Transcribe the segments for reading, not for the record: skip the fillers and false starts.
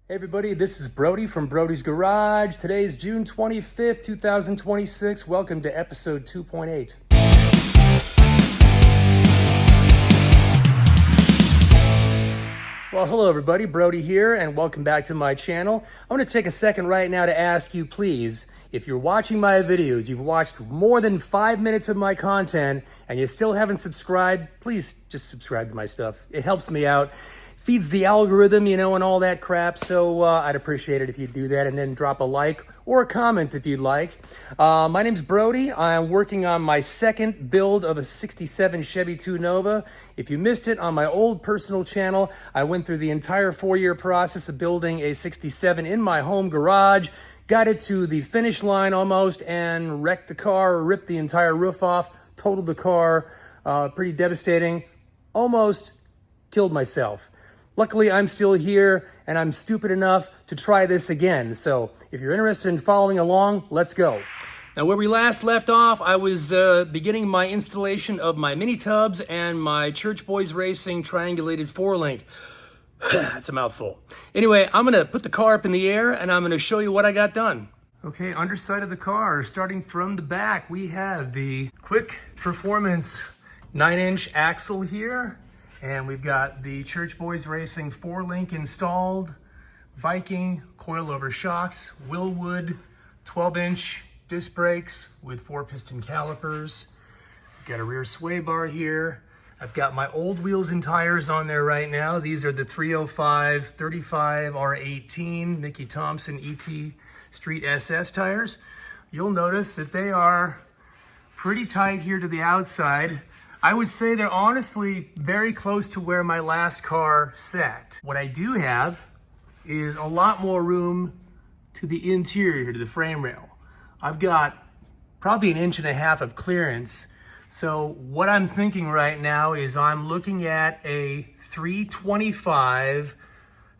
Hey everybody, this is Brody from Brody's Garage. Today is June 25th, 2026. Welcome to episode 2.8. Well, hello everybody, Brody here, and welcome back to my channel. I'm going to take a second right now to ask you, please, if you're watching my videos, you've watched more than 5 minutes of my content, and you still haven't subscribed, please just subscribe to my stuff. It helps me out. Feeds the algorithm, and all that crap. So I'd appreciate it if you'd do that, and then drop a like or a comment if you'd like. My name's Brody. I'm working on my second build of a 67 Chevy 2 Nova. If you missed it on my old personal channel, I went through the entire 4-year process of building a 67 in my home garage, got it to the finish line almost, and wrecked the car, ripped the entire roof off, totaled the car, pretty devastating, almost killed myself. Luckily, I'm still here, and I'm stupid enough to try this again. So if you're interested in following along, let's go. Now, where we last left off, I was beginning my installation of my mini tubs and my Church Boys Racing triangulated 4-link. That's a mouthful. Anyway, I'm gonna put the car up in the air, and I'm gonna show you what I got done. Okay, underside of the car, starting from the back, we have the Quick Performance 9-inch axle here. And we've got the Church Boys Racing 4-link installed, Viking coilover shocks, Willwood 12-inch disc brakes with 4-piston calipers. Got a rear sway bar here. I've got my old wheels and tires on there right now. These are the 305 35 R18 Mickey Thompson ET Street SS tires. You'll notice that they are pretty tight here to the outside. I would say they're honestly very close to where my last car sat. What I do have is a lot more room to the interior, to the frame rail. I've got probably 1.5 inches of clearance. So what I'm thinking right now is I'm looking at a 325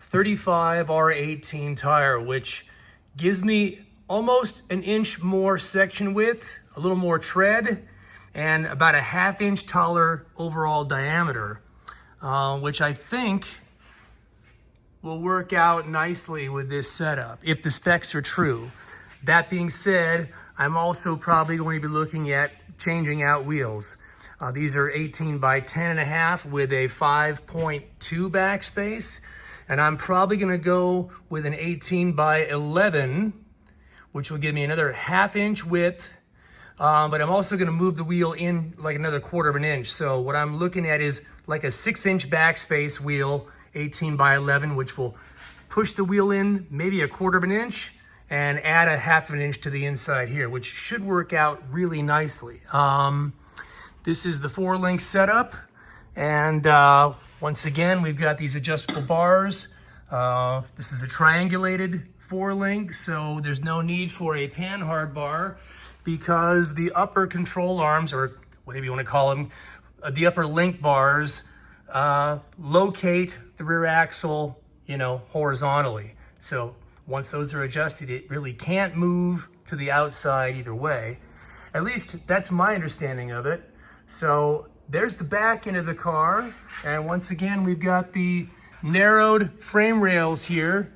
35 R18 tire, which gives me almost 1 inch more section width, a little more tread, and about a 1/2 inch taller overall diameter, which I think will work out nicely with this setup, if the specs are true. That being said, I'm also probably going to be looking at changing out wheels. These are 18 by 10.5 with a 5.2 backspace, and I'm probably gonna go with an 18 by 11, which will give me another 1/2 inch width. But I'm also gonna move the wheel in like another 1/4 inch. So what I'm looking at is like a 6-inch backspace wheel, 18 by 11, which will push the wheel in maybe a 1/4 inch and add a 1/2 inch to the inside here, which should work out really nicely. This is the 4-link setup. And once again, we've got these adjustable bars. This is a triangulated 4-link, so there's no need for a panhard bar, because the upper control arms, or whatever you want to call them, the upper link bars, locate the rear axle, horizontally. So once those are adjusted, it really can't move to the outside either way. At least that's my understanding of it. So there's the back end of the car. And once again, we've got the narrowed frame rails here,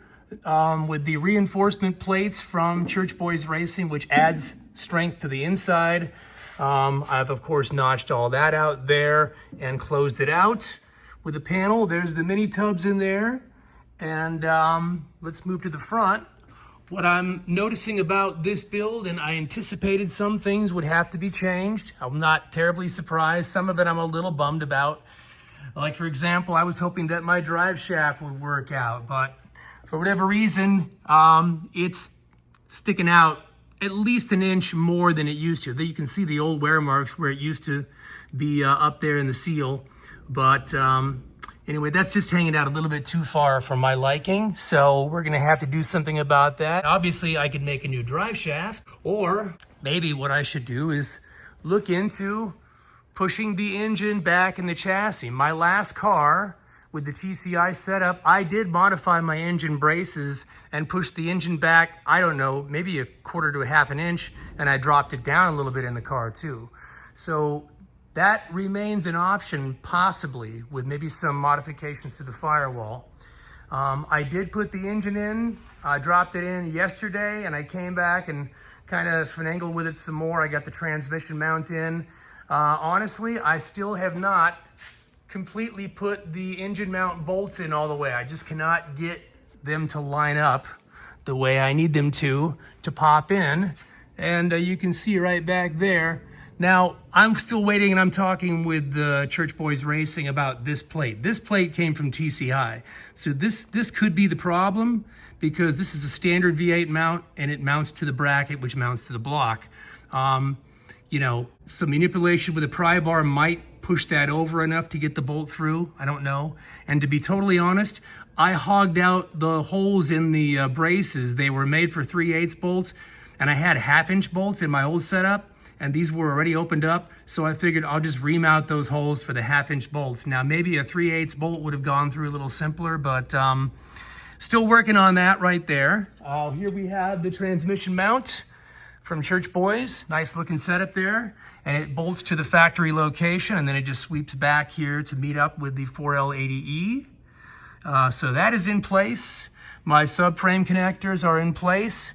with the reinforcement plates from Church Boys Racing, which adds strength to the inside. I've of course notched all that out there and closed it out with a panel. There's the mini tubs in there. And let's move to the front. What I'm noticing about this build, and I anticipated some things would have to be changed. I'm not terribly surprised. Some of it I'm a little bummed about. Like, for example, I was hoping that my drive shaft would work out, but for whatever reason, it's sticking out at least 1 inch more than it used to. You can see the old wear marks where it used to be up there in the seal. But anyway, that's just hanging out a little bit too far for my liking. So we're gonna have to do something about that. Obviously, I could make a new drive shaft, or maybe what I should do is look into pushing the engine back in the chassis. My last car, with the TCI setup, I did modify my engine braces and push the engine back, I don't know, maybe 1/4 to 1/2 inch, and I dropped it down a little bit in the car too. So that remains an option, possibly, with maybe some modifications to the firewall. I did put the engine in, I dropped it in yesterday, and I came back and kind of finagled with it some more. I got the transmission mount in. Honestly, I still have not completely put the engine mount bolts in all the way. I just cannot get them to line up the way I need them to pop in. And you can see right back there. Now, I'm still waiting, and I'm talking with Church Boys Racing about this plate. This plate came from TCI. So this could be the problem, because this is a standard V8 mount, and it mounts to the bracket, which mounts to the block. You know, some manipulation with a pry bar might push that over enough to get the bolt through. I don't know. And to be totally honest, I hogged out the holes in the braces. They were made for 3/8 bolts, and I had 1/2-inch bolts in my old setup, and these were already opened up, so I figured I'll just remount those holes for the 1/2-inch bolts. Now, maybe a 3/8 bolt would have gone through a little simpler, but still working on that right there. Here we have the transmission mount from Church Boys. Nice looking setup there. And it bolts to the factory location, and then it just sweeps back here to meet up with the 4L80E. So that is in place. My subframe connectors are in place.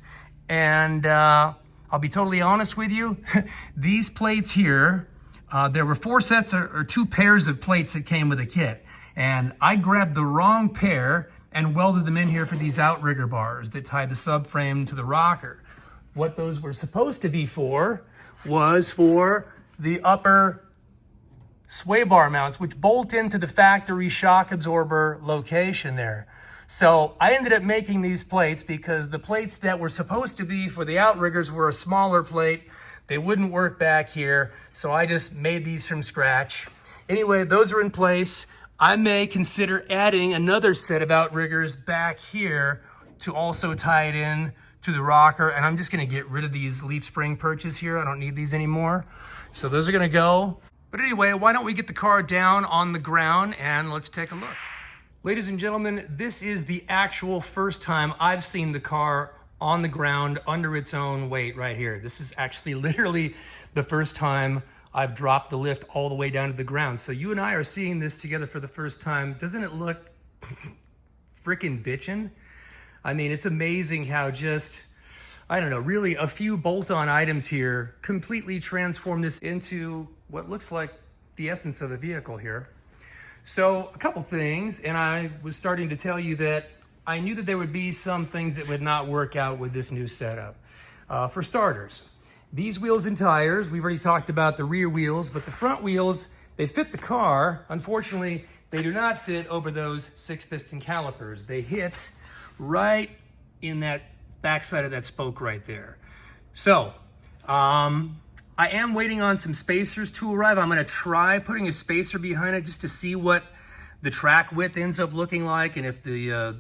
And I'll be totally honest with you, these plates here, there were 4 sets or 2 pairs of plates that came with the kit. And I grabbed the wrong pair and welded them in here for these outrigger bars that tie the subframe to the rocker. What those were supposed to be for was for the upper sway bar mounts, which bolt into the factory shock absorber location there. So I ended up making these plates because the plates that were supposed to be for the outriggers were a smaller plate. They wouldn't work back here, so I just made these from scratch. Anyway, those are in place. I may consider adding another set of outriggers back here to also tie it in to the rocker, and I'm just gonna get rid of these leaf spring perches here. I don't need these anymore. So those are gonna go. But anyway, why don't we get the car down on the ground and let's take a look. Ladies and gentlemen, this is the actual first time I've seen the car on the ground under its own weight right here. This is actually literally the first time I've dropped the lift all the way down to the ground. So you and I are seeing this together for the first time. Doesn't it look freaking bitchin'? I mean, it's amazing how just, I don't know, really a few bolt-on items here completely transform this into what looks like the essence of a vehicle here. So a couple things, and I was starting to tell you that I knew that there would be some things that would not work out with this new setup. For starters, these wheels and tires, we've already talked about the rear wheels, but the front wheels, they fit the car. Unfortunately, they do not fit over those 6-piston calipers. They hit right in that backside of that spoke right there. So, I am waiting on some spacers to arrive. I'm gonna try putting a spacer behind it just to see what the track width ends up looking like and if the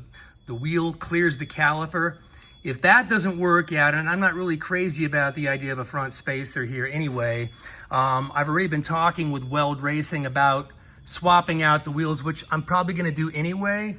wheel clears the caliper. If that doesn't work out, and I'm not really crazy about the idea of a front spacer here anyway, I've already been talking with Weld Racing about swapping out the wheels, which I'm probably gonna do anyway.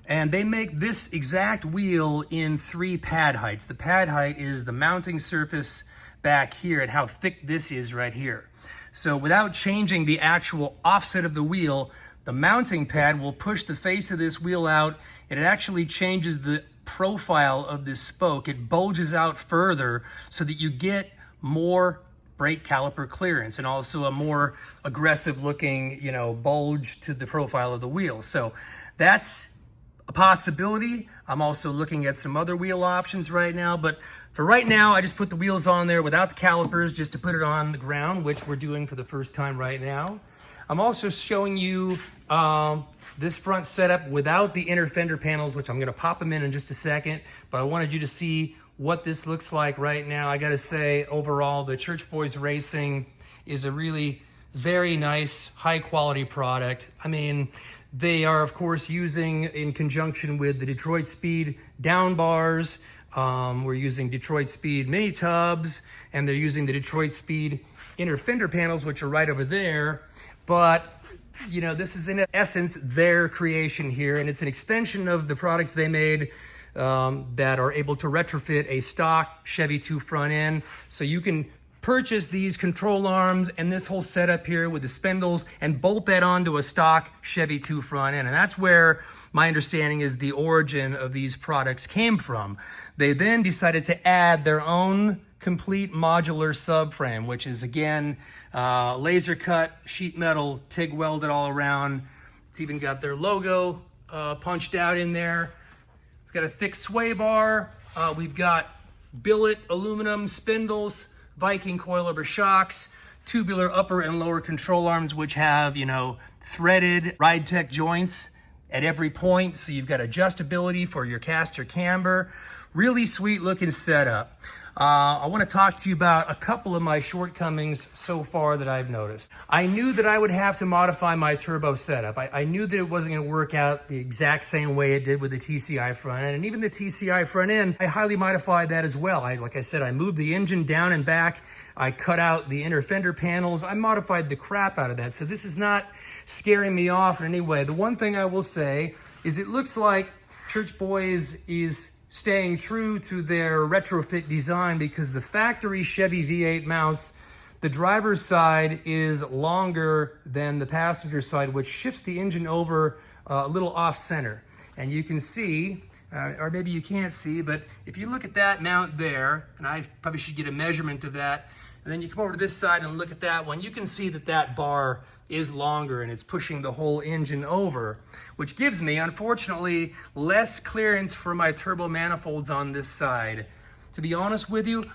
And they make this exact wheel in 3 pad heights. The pad height is the mounting surface back here and how thick this is right here. So without changing the actual offset of the wheel, the mounting pad will push the face of this wheel out, and it actually changes the profile of this spoke. It bulges out further so that you get more brake caliper clearance and also a more aggressive looking, you know, bulge to the profile of the wheel. So that's a possibility. I'm also looking at some other wheel options right now, but for right now, I just put the wheels on there without the calipers just to put it on the ground, which we're doing for the first time right now. I'm also showing you this front setup without the inner fender panels, which I'm gonna pop them in just a second, but I wanted you to see what this looks like right now. I gotta say, overall, the Church Boys Racing is a really very nice, high quality product. I mean, they are, of course, using, in conjunction with the Detroit Speed down bars, we're using Detroit Speed mini tubs, and they're using the Detroit Speed inner fender panels, which are right over there. But, you know, this is in essence their creation here, and it's an extension of the products they made that are able to retrofit a stock Chevy 2 front end. So you can purchase these control arms and this whole setup here with the spindles and bolt that onto a stock Chevy 2 front end. And that's where my understanding is the origin of these products came from. They then decided to add their own complete modular subframe, which is again, laser cut sheet metal, TIG welded all around. It's even got their logo punched out in there. It's got a thick sway bar. We've got billet aluminum spindles, Viking coilover shocks, tubular upper and lower control arms, which have, you know, threaded ride tech joints at every point. So you've got adjustability for your caster camber. Really sweet looking setup. I want to talk to you about a couple of my shortcomings so far that I've noticed. I knew that I would have to modify my turbo setup. I knew that it wasn't going to work out the exact same way it did with the TCI front end. And even the TCI front end, I highly modified that as well. Like I said, I moved the engine down and back. I cut out the inner fender panels. I modified the crap out of that. So this is not scaring me off in any way. The one thing I will say is it looks like Church Boys is staying true to their retrofit design, because the factory Chevy V8 mounts, the driver's side is longer than the passenger side, which shifts the engine over a little off center. And you can see, or maybe you can't see, but if you look at that mount there, and I probably should get a measurement of that, and then you come over to this side and look at that one, you can see that that bar is longer and it's pushing the whole engine over, which gives me, unfortunately, less clearance for my turbo manifolds on this side. To be honest with you,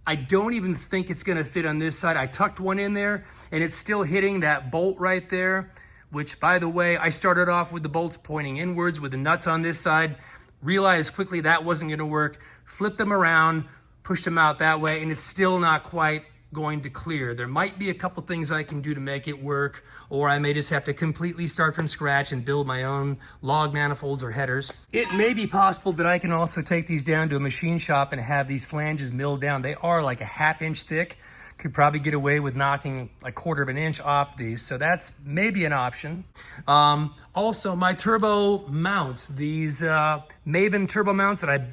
I don't even think it's gonna fit on this side. I tucked one in there and it's still hitting that bolt right there, which, by the way, I started off with the bolts pointing inwards with the nuts on this side, realized quickly that wasn't gonna work, flipped them around, pushed them out that way, and it's still not quite going to clear. There might be a couple things I can do to make it work, or I may just have to completely start from scratch and build my own log manifolds or headers. It may be possible that I can also take these down to a machine shop and have these flanges milled down. They are like a 1/2 inch thick. Could probably get away with knocking a 1/4 inch off these, so that's maybe an option. Also, my turbo mounts, these Maven turbo mounts that I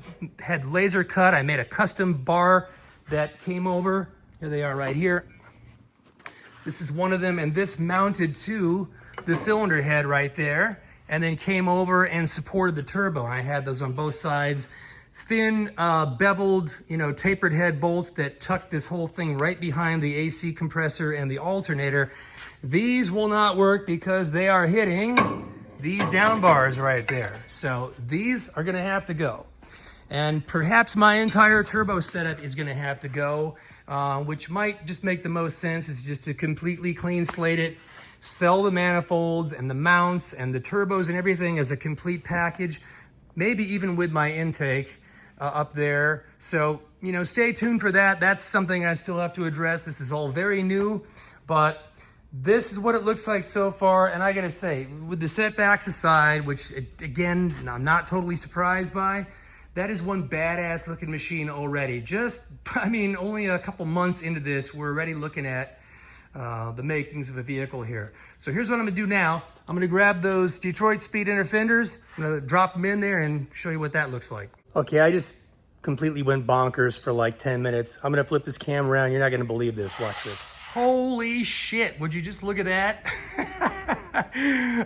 had laser cut, I made a custom bar that came over. Here they are right here. This is one of them, and this mounted to the cylinder head right there, and then came over and supported the turbo. And I had those on both sides. Thin, beveled, you know, tapered head bolts that tuck this whole thing right behind the AC compressor and the alternator. These will not work because they are hitting these down bars right there. So these are gonna have to go. And perhaps my entire turbo setup is gonna have to go, which might just make the most sense, is just to completely clean slate it, sell the manifolds and the mounts and the turbos and everything as a complete package, maybe even with my intake up there. So, you know, stay tuned for that. That's something I still have to address. This is all very new, but this is what it looks like so far. And I gotta say, with the setbacks aside, which again, I'm not totally surprised by, that is one badass looking machine already. Just, I mean, only a couple months into this, we're already looking at the makings of a vehicle here. So here's what I'm gonna do now. I'm gonna grab those Detroit Speed Inner fenders, I'm gonna drop them in there and show you what that looks like. Okay, I just completely went bonkers for like 10 minutes. I'm gonna flip this camera around. You're not gonna believe this, watch this. Holy shit, would you just look at that?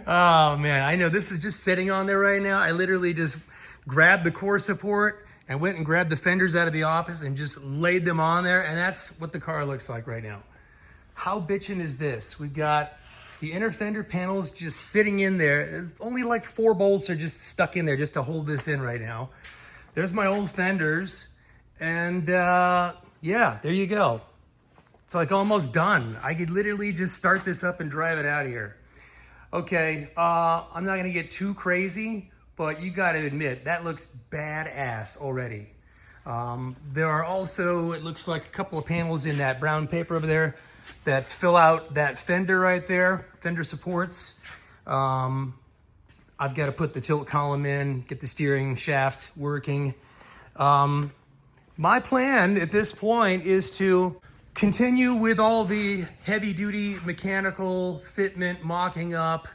Oh man, I know this is just sitting on there right now. I literally just grabbed the core support and went and grabbed the fenders out of the office and just laid them on there, and that's what the car looks like right now. How bitchin' is this? We've got the inner fender panels just sitting in there. There's only like 4 bolts are just stuck in there just to hold this in right now. There's my old fenders, and yeah, there you go. It's like almost done. I could literally just start this up and drive it out of here. Okay, I'm not gonna get too crazy, but you gotta admit, that looks badass already. There are also, it looks like a couple of panels in that brown paper over there that fill out that fender right there, fender supports. I've gotta put the tilt column in, get the steering shaft working. My plan at this point is to continue with all the heavy duty mechanical fitment, mocking up,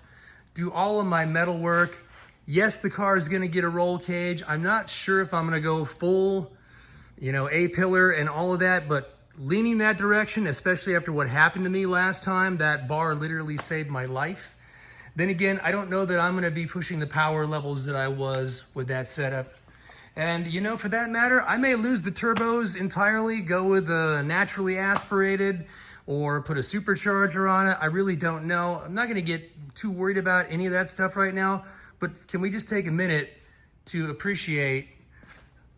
do all of my metal work. Yes, the car is gonna get a roll cage. I'm not sure if I'm gonna go full, you know, A-pillar and all of that, but leaning that direction, especially after what happened to me last time. That bar literally saved my life. Then again, I don't know that I'm gonna be pushing the power levels that I was with that setup. And you know, for that matter, I may lose the turbos entirely, go with a naturally aspirated, or put a supercharger on it. I really don't know. I'm not gonna get too worried about any of that stuff right now, but can we just take a minute to appreciate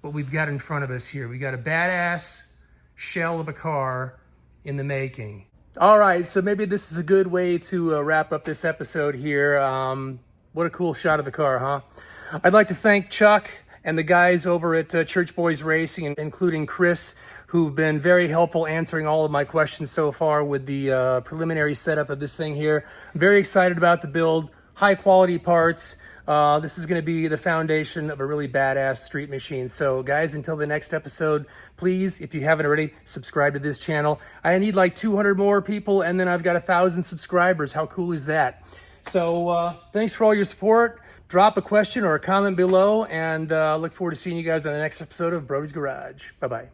what we've got in front of us here? We got a badass shell of a car in the making. All right, so maybe this is a good way to wrap up this episode here. What a cool shot of the car, huh? I'd like to thank Chuck and the guys over at Church Boys Racing, including Chris, who've been very helpful answering all of my questions so far with the preliminary setup of this thing here. I'm very excited about the build, high quality parts. This is gonna be the foundation of a really badass street machine. So guys, until the next episode, please, if you haven't already, subscribe to this channel. I need like 200 more people and then I've got 1,000 subscribers. How cool is that? So thanks for all your support. Drop a question or a comment below, and look forward to seeing you guys on the next episode of Brody's Garage. Bye-bye.